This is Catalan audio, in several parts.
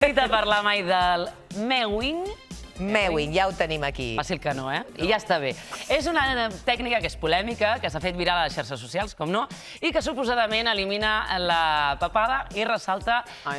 He de parlar mai del mewing. Mewing, ja ho tenim aquí. Fàcil que no, eh? I ja està bé. És una tècnica que és polèmica, que s'ha fet viral a les xarxes socials, com no, i que suposadament elimina la papada i ressalta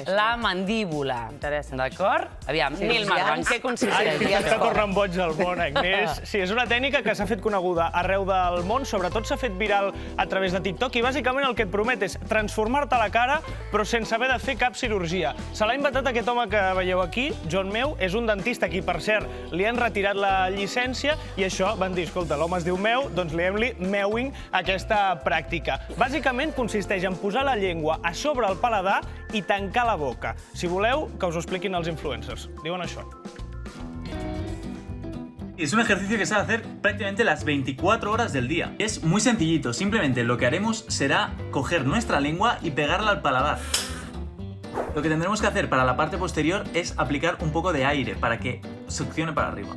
la mandíbula. Interessant. D'acord? Aviam, Nil Marco, en què consisteix? Està tornant boig el món, Agnès. Sí, és una tècnica que s'ha fet coneguda arreu del món, sobretot s'ha fet viral a través de TikTok, i bàsicament el que et promet és transformar-te la cara, però sense haver de fer cap cirurgia. Se l'ha inventat aquest home que veieu aquí, John Meu, és un dentista qui, per cert, li han retirat la llicència i això van dir, escolta, l'home es diu Meu, doncs liem-li Mewing a aquesta pràctica. Bàsicament consisteix en posar la llengua a sobre el paladar i tancar la boca. Si voleu, que us ho expliquin els influencers. Diuen això. Es un ejercicio que se va a hacer prácticamente las 24 horas del día. Es muy sencillito, simplemente lo que haremos será coger nuestra lengua y pegarla al paladar. Lo que tendremos que hacer para la parte posterior es aplicar un poco de aire para que succione para arriba.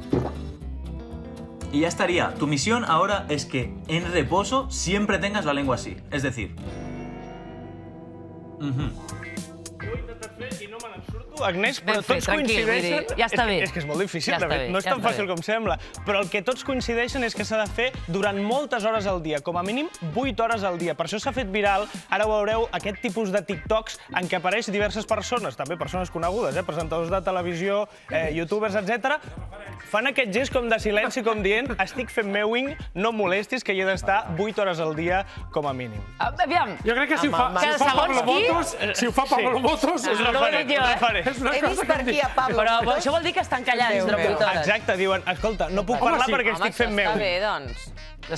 Y ya estaría. Tu misión ahora es que en reposo siempre tengas la lengua así. Es decir... Agnès, però tots coincideixen... Ja està bé. És que és molt difícil, de veritat. No és tan fàcil com sembla. Però el que tots coincideixen és que s'ha de fer durant moltes hores al dia, com a mínim 8 hores al dia. Per això s'ha fet viral, ara ho veureu, aquest tipus de TikToks en què apareix diverses persones, també persones conegudes, presentadors de televisió, youtubers, etc. Fan aquest gest com de silenci, com dient estic fent mewing, no em molestis, que hi he d'estar 8 hores al dia com a mínim. Aviam. Jo crec que si ho fa Pablo Motos, és una faré. He vist per aquí a Pablo. Però això vol dir que estan callats durant 8 hores. Exacte, diuen, escolta, no puc parlar perquè estic fent Home, això està mewing. bé, doncs.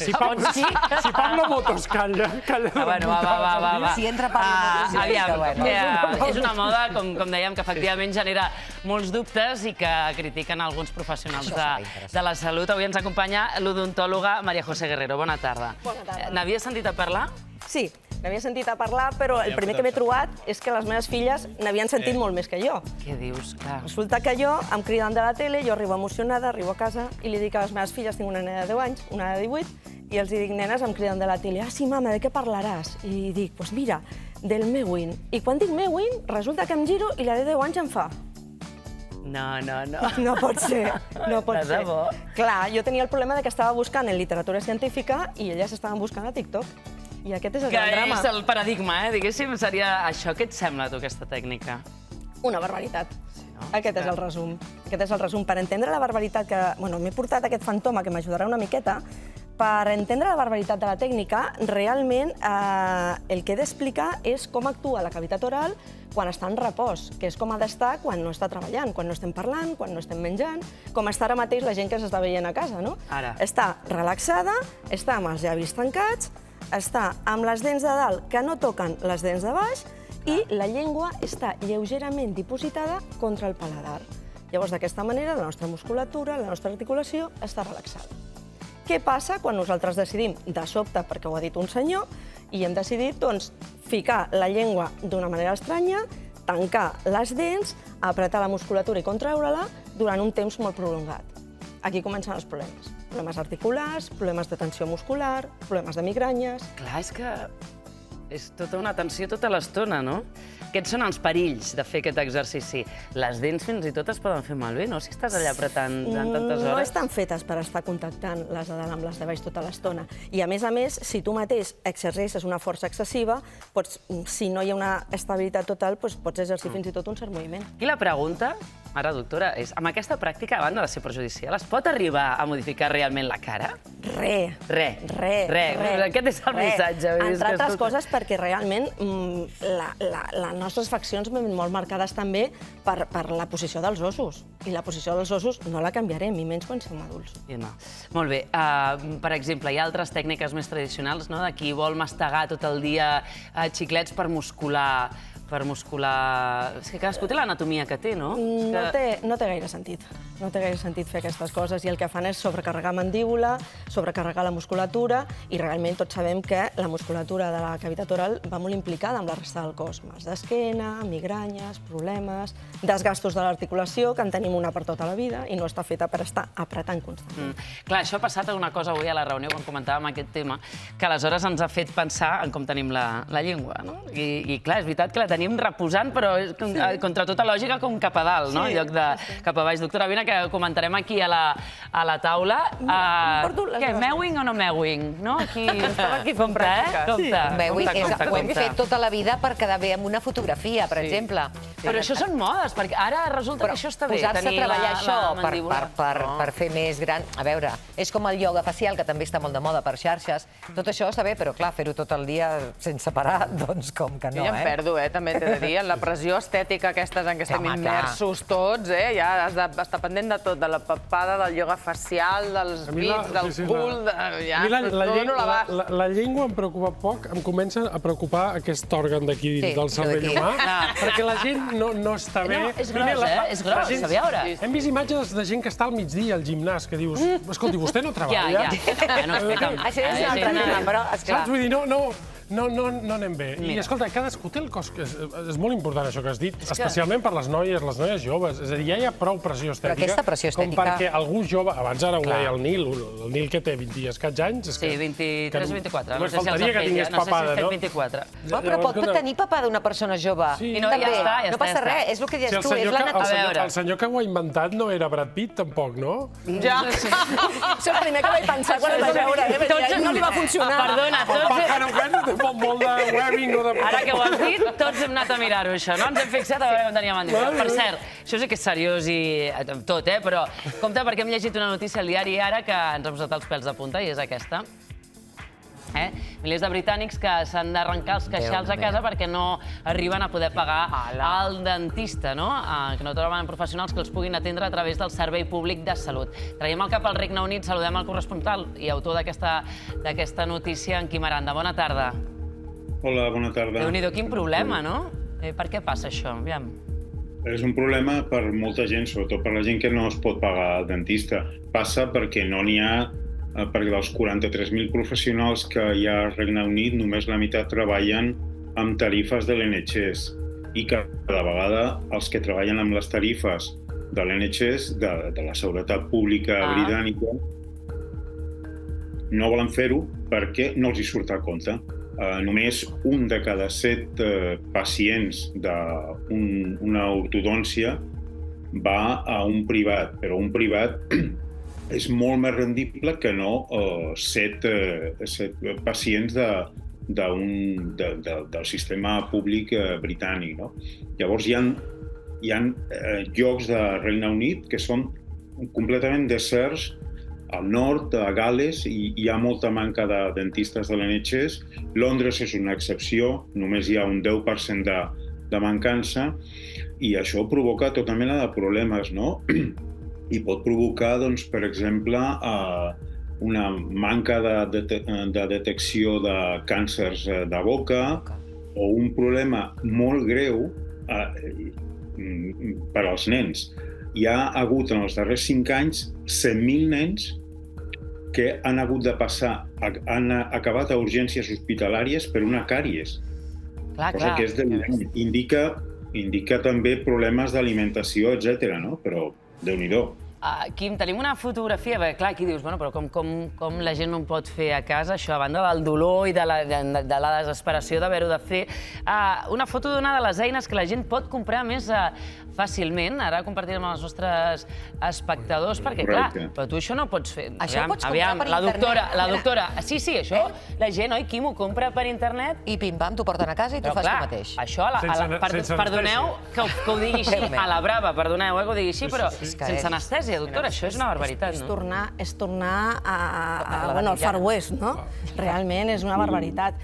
Si Pablo Motos calla Bueno, va. Si entra Pablo Motos, Aviam, és una moda, com dèiem, que efectivament genera molts dubtes i que critiquen alguns professionals de la salut. Avui ens acompanya l'odontòloga María José Guerrero. Bona tarda. Bona tarda. N'havies sentit a parlar? Sí, n'havia sentit a parlar, però el primer que m'he trobat és que les meves filles n'havien sentit molt més que jo. Què dius? Clar. Resulta que jo em criden de la tele, jo arribo emocionada, arribo a casa i li dic a les meves filles, tinc una nena de 10 anys, una de 18, i els dic, nenes, em criden de la tele, ah, sí, mama, de què parlaràs? I dic, doncs mira, del mewing. I quan dic mewing, resulta que em giro i la de 10 anys em fa. No. No pot ser, no pot De ser. debò? Clar, jo tenia el problema de que estava buscant en literatura científica i elles estaven buscant a TikTok. I aquest és el Que gran drama. és el paradigma, diguéssim, seria això. Què et sembla, tu, aquesta tècnica? Una barbaritat. Aquest és el resum. Aquest és el resum. Per entendre la barbaritat que... Bueno, m'he portat aquest fantoma que m'ajudarà una miqueta. Per entendre la barbaritat de la tècnica, realment el que he d'explicar és com actua la cavitat oral quan està en repòs, que és com ha d'estar quan no està treballant, quan no estem parlant, quan no estem menjant, com està ara mateix la gent que s'està veient a casa, no? Ara. Està relaxada, està amb els llavis tancats, està amb les dents de dalt que no toquen les dents de baix i la llengua està lleugerament dipositada contra el paladar. Llavors, d'aquesta manera, la nostra musculatura, la nostra articulació està relaxada. Què passa quan nosaltres decidim, de sobte, perquè ho ha dit un senyor, i hem decidit, doncs, ficar la llengua d'una manera estranya, tancar les dents, apretar la musculatura i contraure-la durant un temps molt prolongat. Aquí comencen els problemes. Problemes articulars, problemes de tensió muscular, problemes de migranyes... Clar, és que és tota una tensió tota l'estona, no? Aquests són els perills de fer aquest exercici. Les dents fins i tot es poden fer malbé, no? Si estàs allà apretant durant tantes hores. No estan fetes per estar contactant les de dalt amb les de baix tota l'estona. I, a més, si tu mateix exerceixes una força excessiva, si no hi ha una estabilitat total, pots exercir fins i tot un cert moviment. Aquí la pregunta, ara, doctora, és amb aquesta pràctica, a banda de ser perjudicial, es pot arribar a modificar realment la cara? Res. Aquest és el missatge. Entre altres coses, perquè realment les nostres faccions ven molt marcades també per la posició dels ossos. I la posició dels ossos no la canviarem, i menys quan som adults. Molt bé. Per exemple, hi ha altres tècniques més tradicionals, no? De qui vol mastegar tot el dia xiclets per muscular... És que cadascú té l'anatomia que té, no? No té gaire sentit. No té gaire sentit fer aquestes coses i el que fan és sobrecarregar mandíbula, sobrecarregar la musculatura i realment tots sabem que la musculatura de la cavitat oral va molt implicada amb la resta del cos. Mals d'esquena, migranyes, problemes, desgastos de l'articulació, que en tenim una per tota la vida i no està feta per estar apretant constantment. Clar, això ha passat una cosa avui a la reunió quan comentàvem aquest tema, que aleshores ens ha fet pensar en com tenim la llengua, no? I clar, és veritat que la tenim reposant, però contra tota lògica com cap a dalt, no? En lloc de cap a baix. Doctora Vina, que comentarem aquí a la taula. Què, mewing o no mewing? No? Aquí compta, Compte. Mewing ho hem compte. fet tota la vida per quedar bé amb una fotografia, per exemple. Però això són modes, perquè ara resulta que això està bé, posar-se a tenir treballar la això mandíbula. per fer més gran... A veure, és com el ioga facial, que també està molt de moda per xarxes. Tot això està bé, però clar, fer-ho tot el dia sense parar, doncs com que no, Jo ja em perdo, també t'he de dir, en la pressió estètica aquestes en què estem immersos tots, ja has d'estar pendent de tot, de la papada, del ioga facial, dels pits, del cul, ja dono l'abast. La llengua em preocupa poc, em comença a preocupar aquest òrgan d'aquí dins del cervell humà, perquè la gent no està bé. No, és gros, és gros, a veure. Hem vist imatges de gent que està al migdia al gimnàs, que dius, escolti, vostè no treballa? Ja no expliquem. Això és un altre tema, però, esclar. Saps? Vull dir, no anem bé. I escolta, cadascú té el cos... És molt important això que has dit, especialment per les noies joves. És a dir, ja hi ha prou pressió estètica. Però aquesta pressió estètica... Com perquè algú jove, abans ara ho deia el Nil que té 20 i escaig anys... Sí, 23 o 24. Només faltaria que tingués papada, no? 24. Però pot tenir papada una persona jove. I no, ja està. No passa res, és el que dius tu, és la natura. El senyor que ho ha inventat no era Brad Pitt, tampoc, no? Ja. És el primer que vaig pensar quan el vaig veure, perquè no li va funcionar. Perdona, El pájaro aquest té molt de webbing o de... Ara que ho has dit, tots hem anat a mirar-ho, això, no? Ens hem fixat a veure com tenia mandíbula. Per cert, això sí que és seriós i tot, però compte perquè hem llegit una notícia al diari ara que ens ha posat els pèls de punta i és aquesta. Milers de britànics que s'han d'arrencar els queixals a casa perquè no arriben a poder pagar al dentista, no? Que no troben professionals que els puguin atendre a través del Servei Públic de Salut. Traiem el cap al Regne Unit, saludem el corresponsal i autor d'aquesta notícia, en Quim Aranda. Bona tarda. Hola, bona tarda. Déu-n'hi-do, quin problema, no? Per què passa això? Aviam. És un problema per molta gent, sobretot per la gent que no es pot pagar al dentista. Passa perquè no n'hi ha, perquè dels 43.000 professionals que hi ha al Regne Unit, només la meitat treballen amb tarifes de l'NHS. I cada vegada els que treballen amb les tarifes de l'NHS, de la Seguretat Pública britànica, no volen fer-ho perquè no els hi surt a compte. Només un de cada 7 pacients d'una ortodòncia va a un privat, però un privat és molt més rendible que no 7 pacients del sistema públic britànic. Llavors hi ha llocs de Regne Unit que són completament deserts. Al nord, a Gal·les, hi ha molta manca de dentistes de l'NHS. Londres és una excepció, només hi ha un 10% de mancança i això provoca tota mena de problemes, no? I pot provocar, doncs, per exemple, una manca de detecció de càncers de boca o un problema molt greu per als nens. Hi ha hagut en els darrers 5 anys 100.000 nens que han hagut de passar, han acabat a urgències hospitalàries per una càries. Cosa que és indica també problemes d'alimentació, etc. Però Déu-n'hi-do. Quim, tenim una fotografia, perquè clar, aquí dius, bueno, però com la gent no en pot fer a casa, això, a banda del dolor i de la desesperació d'haver-ho de fer. Una foto d'una de les eines que la gent pot comprar més fàcilment. Ara compartirem amb els nostres espectadors, perquè clar, però tu això no ho pots fer. Això ho pots comprar per internet. La doctora, sí, això, la gent, oi, Quim, ho compra per internet. I pim-pam, t'ho porten a casa i tu fas tu mateix. Això, perdoneu que ho digui així, a la brava, perdoneu que ho digui així, però sense anestèsia, doctora, això és una barbaritat, no? És tornar al Far West, no? Realment és una barbaritat.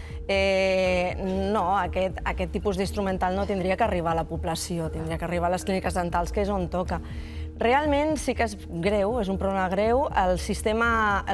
No, aquest tipus d'instrumental no tindria que arribar a la població, tindria que arribar a les clíniques dentals, que és on toca. Realment sí que és greu, és un problema greu. El sistema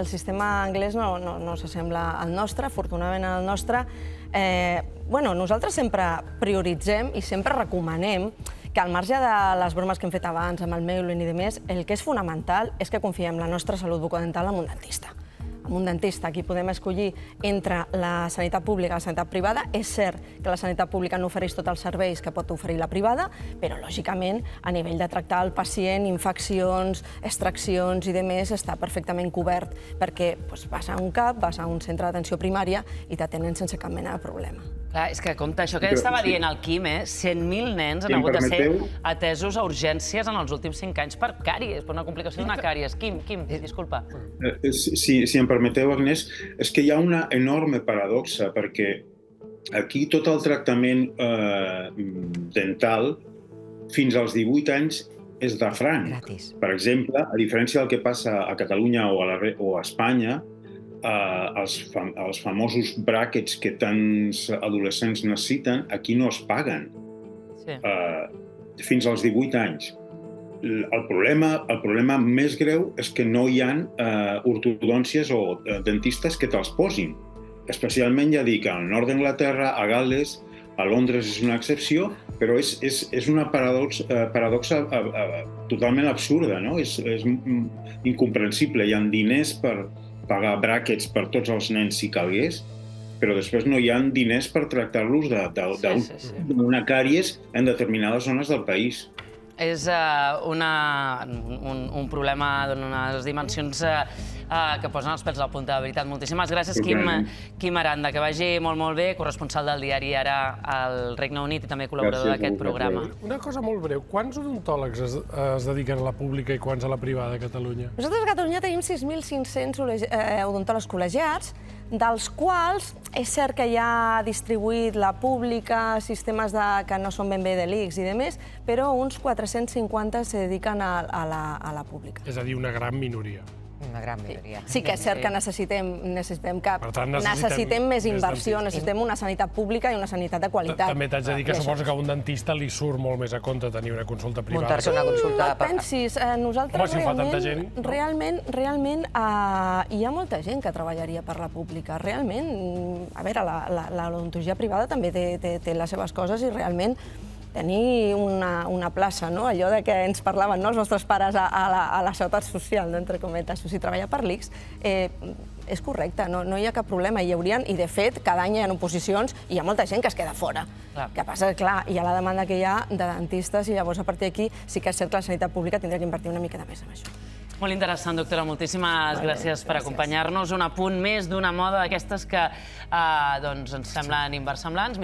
anglès no s'assembla al nostre, afortunadament al nostre. Nosaltres sempre prioritzem i sempre recomanem que al marge de les bromes que hem fet abans amb el Mewing i demés, el que és fonamental és que confiem la nostra salut bucodental en un dentista. Amb un dentista, aquí podem escollir entre la sanitat pública i la sanitat privada. És cert que la sanitat pública no ofereix tots els serveis que pot oferir la privada, però, lògicament, a nivell de tractar el pacient, infeccions, extraccions i demés, està perfectament cobert, perquè vas a un CAP, vas a un centre d'atenció primària i t'atenen sense cap mena de problema. Clar, és que compte, això que estava dient el Quim, 100.000 nens han hagut de ser atesos a urgències en els últims 5 anys per càries, per una complicació d'una càries. Quim, disculpa. Si em permeteu, Agnès, és que hi ha una enorme paradoxa, perquè aquí tot el tractament dental fins als 18 anys és de franc. Per exemple, a diferència del que passa a Catalunya o a Espanya, els famosos bràquets que tants adolescents necessiten, aquí no es paguen fins als 18 anys. El problema més greu és que no hi ha ortodòncies o dentistes que te'ls posin. Especialment, ja dic, al nord d'Anglaterra, a Gal·les, a Londres és una excepció, però és una paradoxa totalment absurda, no? És incomprensible. Hi ha diners per pagar bràquets per tots els nens si calgués, però després no hi ha diners per tractar-los d'una càries en determinades zones del país. És un problema d'unes dimensions que posen els pèls a la punta, de veritat. Moltíssimes gràcies, Quim Aranda, que vagi molt, molt bé, corresponsal del diari Ara al Regne Unit i també col·laborador d'aquest programa. Una cosa molt breu, quants odontòlegs es dediquen a la pública i quants a la privada a Catalunya? Nosaltres a Catalunya tenim 6.500 odontòlegs col·legiats, dels quals és cert que hi ha distribuït la pública, sistemes que no són ben bé de l'ICS i demés, però uns 450 se dediquen a la pública. És a dir, una gran minoria. Una gran minoria. Sí que és cert que necessitem més inversió, necessitem una sanitat pública i una sanitat de qualitat. També t'haig de dir que suposo que a un dentista li surt molt més a compte tenir una consulta privada. Muntar-se una consulta... No pensis, nosaltres realment hi ha molta gent que treballaria per la pública. Realment, a veure, l'odontologia privada també té les seves coses i realment tenir una plaça, no? Allò de que ens parlaven els nostres pares a la seguretat social, entre cometes, si treballa per l'ICS, és correcte, no hi ha cap problema. I de fet, cada any hi ha oposicions i hi ha molta gent que es queda fora. El que passa és que, clar, hi ha la demanda que hi ha de dentistes i llavors a partir d'aquí sí que és cert que la sanitat pública tindria que invertir una mica de més en això. Molt interessant, doctora. Moltíssimes gràcies per acompanyar-nos. Un apunt més d'una moda d'aquestes que ens semblen inversemblants.